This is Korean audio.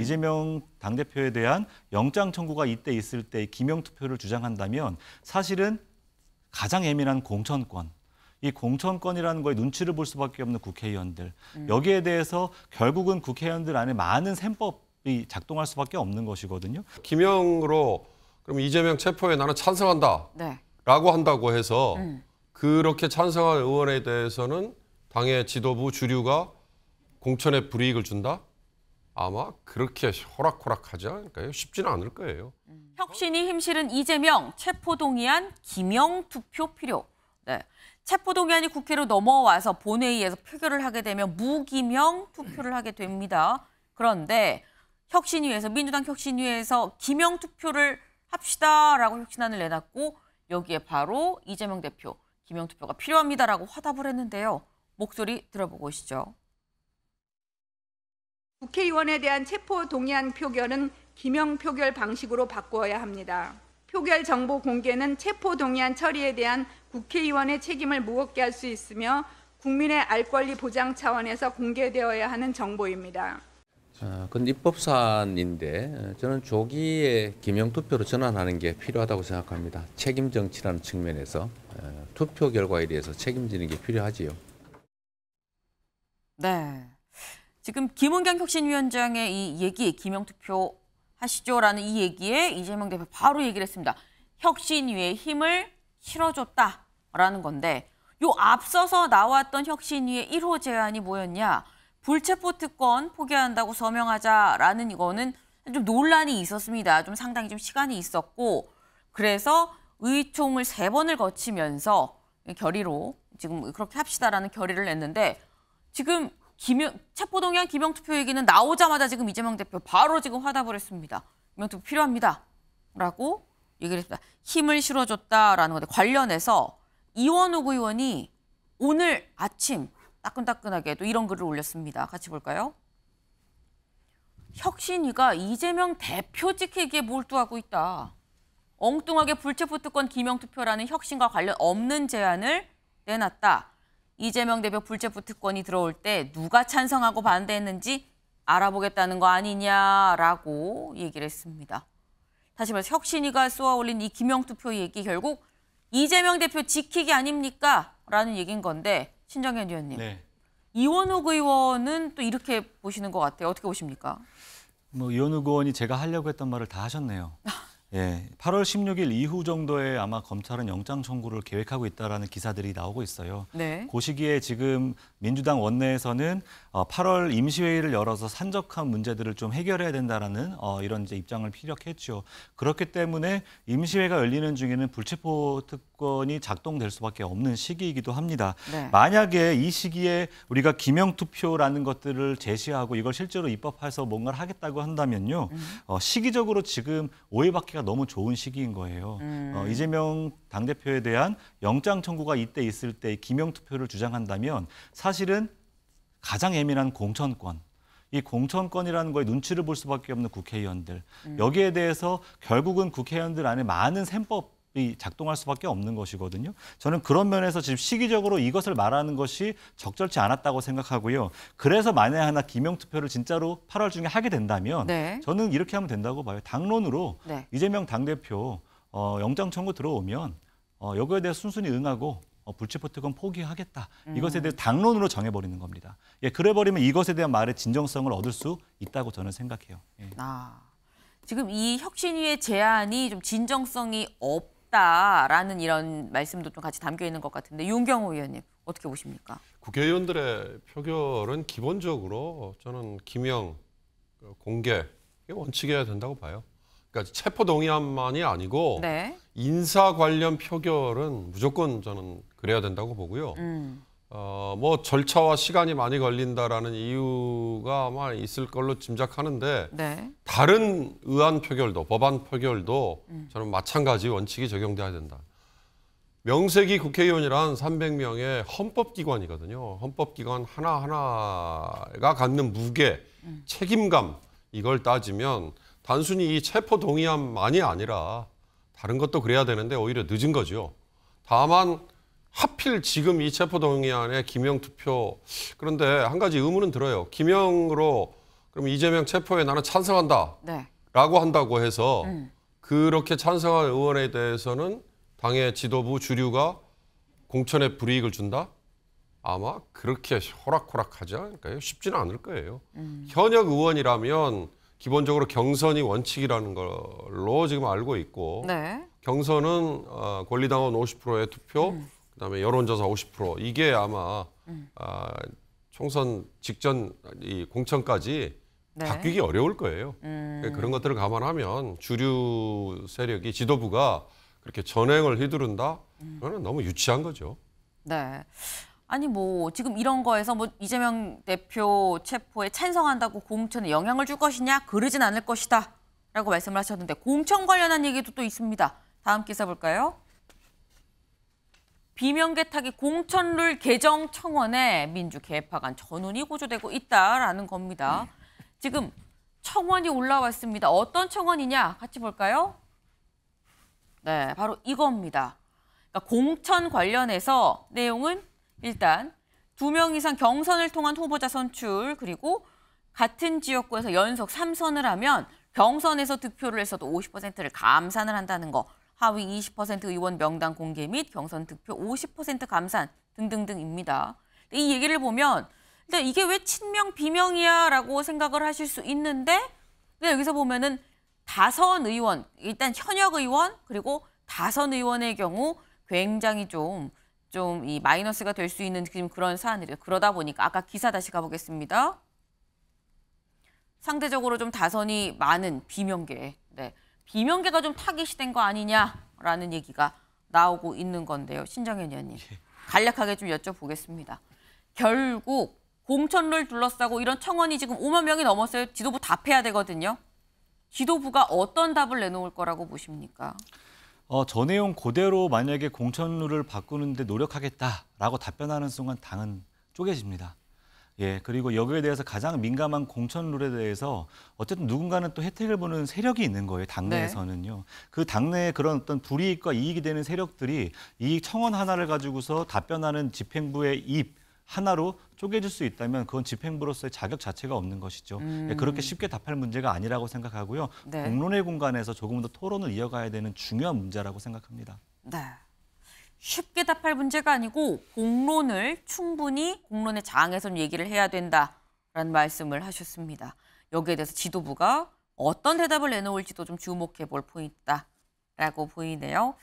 이재명 당대표에 대한 영장 청구가 이때 있을 때 기명 투표를 주장한다면 사실은 가장 예민한 공천권, 이 공천권이라는 거에 눈치를 볼 수밖에 없는 국회의원들, 여기에 대해서 결국은 국회의원들 안에 많은 셈법이 작동할 수밖에 없는 것이거든요. 기명으로 그럼 이재명 체포에 나는 찬성한다 라고 한다고 해서 그렇게 찬성한 의원에 대해서는 당의 지도부 주류가 공천에 불이익을 준다? 아마 그렇게 호락호락하지 않을까요? 쉽지는 않을 거예요. 혁신이 힘실은 이재명, 체포동의안, 기명 투표 필요. 네. 체포동의안이 국회로 넘어와서 본회의에서 표결을 하게 되면 무기명 투표를 하게 됩니다. 그런데 혁신위에서 민주당 혁신위에서 기명 투표를 합시다라고 혁신안을 내놨고 여기에 바로 이재명 대표 기명 투표가 필요합니다라고 화답을 했는데요. 목소리 들어보고 오시죠. 국회의원에 대한 체포 동의안 표결은 기명 표결 방식으로 바꾸어야 합니다. 표결 정보 공개는 체포 동의안 처리에 대한 국회의원의 책임을 무겁게 할 수 있으며 국민의 알 권리 보장 차원에서 공개되어야 하는 정보입니다. 그건 입법사안인데 저는 조기에 기명 투표로 전환하는 게 필요하다고 생각합니다. 책임 정치라는 측면에서 투표 결과에 대해서 책임지는 게 필요하지요. 네. 지금 김은경 혁신위원장의 이 얘기, 기명투표 하시죠라는 이 얘기에 이재명 대표 바로 얘기를 했습니다. 혁신위의 힘을 실어줬다라는 건데 요 앞서서 나왔던 혁신위의 1호 제안이 뭐였냐. 불체포 특권 포기한다고 서명하자라는 이거는 좀 논란이 있었습니다. 좀 상당히 좀 시간이 있었고 그래서 의총을 3번을 거치면서 결의로 지금 그렇게 합시다라는 결의를 냈는데 지금 체포동의안 기명투표 얘기는 나오자마자 지금 이재명 대표 바로 지금 화답을 했습니다. 기명투표 필요합니다라고 얘기를 했습니다. 힘을 실어줬다라는 건데 관련해서 이원욱 의원이 오늘 아침 따끈따끈하게 또 이런 글을 올렸습니다. 같이 볼까요? 혁신위가 이재명 대표직에게 몰두하고 있다. 엉뚱하게 불체포 특권 기명투표라는 혁신과 관련 없는 제안을 내놨다. 이재명 대표 불체포 특권이 들어올 때 누가 찬성하고 반대했는지 알아보겠다는 거 아니냐라고 얘기를 했습니다. 다시 말해서 혁신위가 쏘아올린 이 기명투표 얘기 결국 이재명 대표 지키기 아닙니까? 라는 얘기인 건데 신정현 의원님. 네. 이원욱 의원은 또 이렇게 보시는 것 같아요. 어떻게 보십니까? 이원욱 의원이 제가 하려고 했던 말을 다 하셨네요. 예, 8월 16일 이후 정도에 아마 검찰은 영장 청구를 계획하고 있다라는 기사들이 나오고 있어요. 네. 그 시기에 지금 민주당 원내에서는 8월 임시회의를 열어서 산적한 문제들을 좀 해결해야 된다라는 이런 이제 입장을 피력했죠. 그렇기 때문에 임시회가 열리는 중에는 불체포 특권이 작동될 수밖에 없는 시기이기도 합니다. 네. 만약에 이 시기에 우리가 기명투표라는 것들을 제시하고 이걸 실제로 입법해서 뭔가를 하겠다고 한다면요. 시기적으로 지금 오해받기가 너무 좋은 시기인 거예요. 이재명 당대표에 대한 영장 청구가 이때 있을 때 기명투표를 주장한다면 사실은 가장 예민한 공천권, 이 공천권이라는 거에 눈치를 볼 수밖에 없는 국회의원들, 여기에 대해서 결국은 국회의원들 안에 많은 셈법이 작동할 수밖에 없는 것이거든요. 저는 그런 면에서 지금 시기적으로 이것을 말하는 것이 적절치 않았다고 생각하고요. 그래서 만에 하나 기명투표를 진짜로 8월 중에 하게 된다면 네. 저는 이렇게 하면 된다고 봐요. 당론으로 네. 이재명 당대표 영장 청구 들어오면 여기에 대해서 순순히 응하고 불체포 특권 포기하겠다. 이것에 대해 당론으로 정해버리는 겁니다. 예, 그래버리면 이것에 대한 말의 진정성을 얻을 수 있다고 저는 생각해요. 예. 지금 이 혁신위의 제안이 좀 진정성이 없다라는 이런 말씀도 좀 같이 담겨 있는 것 같은데 윤경호 의원님 어떻게 보십니까? 국회의원들의 표결은 기본적으로 저는 기명, 공개 이게 원칙이어야 된다고 봐요. 그러니까 체포 동의안만이 아니고 네. 인사 관련 표결은 무조건 저는 그래야 된다고 보고요. 뭐 절차와 시간이 많이 걸린다라는 이유가 아마 있을 걸로 짐작하는데 네. 다른 의안 표결도 법안 표결도 저는 마찬가지 원칙이 적용돼야 된다. 명색이 국회의원이란 300명의 헌법기관이거든요. 헌법기관 하나하나가 갖는 무게, 책임감 이걸 따지면 단순히 이 체포 동의안만이 아니라 다른 것도 그래야 되는데 오히려 늦은 거죠. 다만 하필 지금 이 체포 동의안의 기명 투표 그런데 한 가지 의문은 들어요. 기명으로 그럼 이재명 체포에 나는 찬성한다. 네. 라고 한다고 해서 그렇게 찬성한 의원에 대해서는 당의 지도부 주류가 공천에 불이익을 준다? 아마 그렇게 호락호락하지 않을까요? 쉽지는 않을 거예요. 현역 의원이라면 기본적으로 경선이 원칙이라는 걸로 지금 알고 있고 네. 경선은 권리당원 50%의 투표, 그다음에 여론조사 50% 이게 아마 총선 직전 이 공천까지 네. 바뀌기 어려울 거예요. 그런 것들을 감안하면 주류 세력이 지도부가 그렇게 전횡을 휘두른다? 그거는 너무 유치한 거죠. 네. 아니 뭐 지금 이런 거에서 뭐 이재명 대표 체포에 찬성한다고 공천에 영향을 줄 것이냐 그러진 않을 것이다라고 말씀을 하셨는데 공천 관련한 얘기도 또 있습니다. 다음 기사 볼까요? 비명계타기 공천룰 개정 청원에 민주개파간 전운이 고조되고 있다라는 겁니다. 지금 청원이 올라왔습니다. 어떤 청원이냐 같이 볼까요? 네, 바로 이겁니다. 그러니까 공천 관련해서 내용은 일단 2명 이상 경선을 통한 후보자 선출 그리고 같은 지역구에서 연속 3선을 하면 경선에서 득표를 해서도 50%를 감산을 한다는 거. 하위 20% 의원 명단 공개 및 경선 득표 50% 감산 등등등입니다. 이 얘기를 보면 일단 이게 왜 친명 비명이야 라고 생각을 하실 수 있는데 여기서 보면은 다선 의원, 일단 현역 의원 그리고 다선 의원의 경우 굉장히 좀 이 마이너스가 될 수 있는 지금 그런 사안이래요. 그러다 보니까 아까 기사 다시 가보겠습니다. 상대적으로 좀 다선이 많은 비명계, 네. 비명계가 좀 타깃이 된 거 아니냐라는 얘기가 나오고 있는 건데요. 신정현 의원님, 간략하게 좀 여쭤보겠습니다. 결국 공천을 둘러싸고 이런 청원이 지금 5만 명이 넘었어요. 지도부 답해야 되거든요. 지도부가 어떤 답을 내놓을 거라고 보십니까? 저 내용 그대로 만약에 공천룰을 바꾸는데 노력하겠다라고 답변하는 순간 당은 쪼개집니다. 예, 그리고 여기에 대해서 가장 민감한 공천룰에 대해서 어쨌든 누군가는 또 혜택을 보는 세력이 있는 거예요, 당내에서는요. 그 당내에 그런 어떤 불이익과 이익이 되는 세력들이 이 청원 하나를 가지고서 답변하는 집행부의 입 하나로 쪼개질 수 있다면 그건 집행부로서의 자격 자체가 없는 것이죠. 예, 그렇게 쉽게 답할 문제가 아니라고 생각하고요. 네. 공론의 공간에서 조금 더 토론을 이어가야 되는 중요한 문제라고 생각합니다. 네. 쉽게 답할 문제가 아니고 공론을 충분히 공론의 장에서 얘기를 해야 된다라는 말씀을 하셨습니다. 여기에 대해서 지도부가 어떤 대답을 내놓을지도 좀 주목해 볼 포인트다라고 보이네요.